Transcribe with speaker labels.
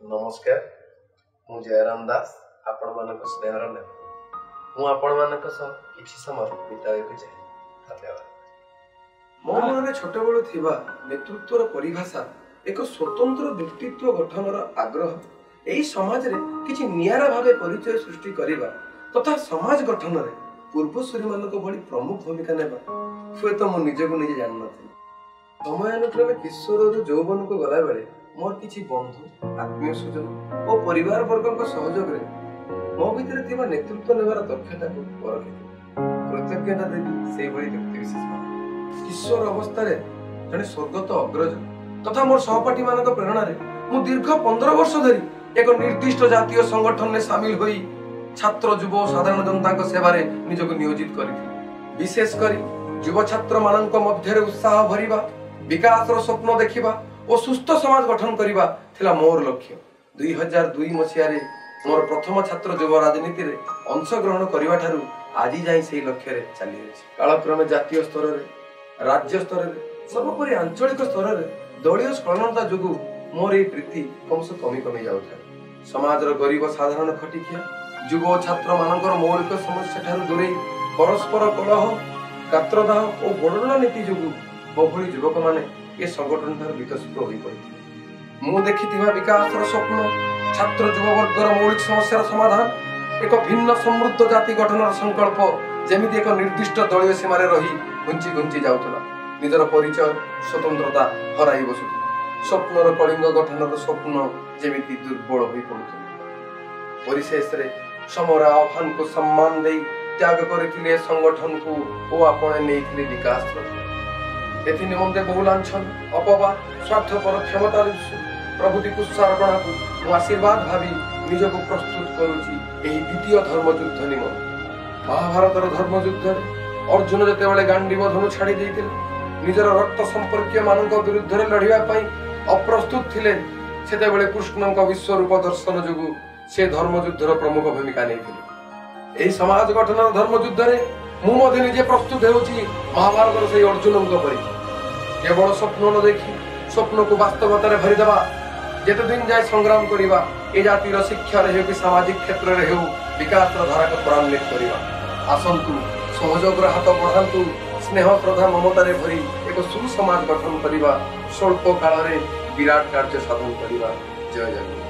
Speaker 1: नमस्कार मु जयराम दास आपण मानक स्नेहर ने मु आपण मानक सह किछि समय बिताइबे चाहे धन्यवाद।
Speaker 2: मो मन छोट बेलू थिबा नेतृत्वर परिभाषा एक स्वतंत्र व्यक्तित्व गठनर आग्रह एही समाज रे किछि नियारा भावे परिचय सृष्टि करिबा तथा समाज गठन रे पूर्वसूरी मानक भली प्रमुख भूमिका नेबा हुए तो मु निजको निजे जान नथि। समयानुक्रमे किशोर यौवन को गला बेले मोर किछि बंधु आत्मीय स्वजन और परिवार वर्ग सहयोग रे मो भितर थिबा नेतृत्व नेबार दक्षता को परखिथि। कृतज्ञता देवी सेही भली व्यक्ति विशेष किशोर अवस्था रे जने स्वर्गत अग्रज तथा मोर सहपाठी मानक प्रेरणा रे मु दीर्घ 15 वर्ष धरि एक निर्दिष्ट जातीय संगठन में शामिल होई छात्र युव साधारण जनता को सेवा रे निजको नियोजित करिथि। विशेष करी युव छात्र मानक मध्य रे उत्साह भरिबा विकास रो स्वप्न देखिबा और सुस्थ समाज गठन करिबा थिला मोर लक्ष्य। 2002 मसिया रे मोर प्रथम छात्र युव राजनीति रे अंश ग्रहण करिबा थारु आजि जाई सेही लक्ष्य रे चली अछि। कालक्रमे जातीय स्तर रे राज्य स्तर रे सर्वोपरि आंचलिक स्तर रे दलीय स्खलनता जोगु मोर ए प्रीति क्रमश कमी जाउथा। समाज रो गरीब साधारण खटिकिया युव छात्र मानकर मौलिक समस्या ठारू दूरे परस्पर कलह गात्रदाह और बड़ना नीति जोगु बहुली युवक माने ए संगठन ठारू विकसित होई पड़िथि। मु देखिथिबा विकास रो स्वप्न छात्र युव वर्गर मौलिक समस्या समाधान एक भिन्न समृद्ध जाति गठनर संकल्प जेमिति एक निर्दिष्ट दलीय सीमा रे रही घुंची जाउतला निजर परिचय स्वतंत्रता हराई बसुथि। स्वप्नर कलिंग गठनर स्वप्न जेमिति दुर्बल होई पड़ुथि। परिशेष रे समर आह्वान को सम्मान देई त्याग करथिले संगठन को ओ आपणे नेइथिले विकास रो एथि निमंते बहु लांछन अपवाद स्वार्थपर क्षमता प्रभुति कुसारपणा को मु आशीर्वाद भावी निजको प्रस्तुत करूची एही द्वितीय धर्मयुद्ध निमंते। महाभारतर धर्मयुद्ध रे अर्जुन जते बेले गांडीव धनु छाड़ी देइतिले निजर रक्त संपर्कीय मानक विरुद्ध रे लढिबा पई अप्रस्तुत थिले सेते बेले कृष्णक विश्व रूप दर्शन जोगु से धर्मयुद्धर प्रमुख भूमिका नेइतिले। एही समाज गठनर धर्मयुद्ध रे मु मध्ये निजे प्रस्तुत हेउची महाभारतर सेही अर्जुनक परि केवल स्वप्न न देखि स्वप्न को वास्तवता रे भरि देबा जेते दिन जाय संग्राम करिबा ए जातिर शिक्षा रे हेउ कि सामाजिक क्षेत्र रे हेउ विकास रो धारा को त्वरान्वित करिबा। आसंतु सहयोग रो हाथ बढ़ांतु स्नेह श्रद्धा ममता रे भरी एक सुसमाज गठन करिबा स्वल्प काल रे विराट कार्य साधन करिबा। जय जगन्नाथ।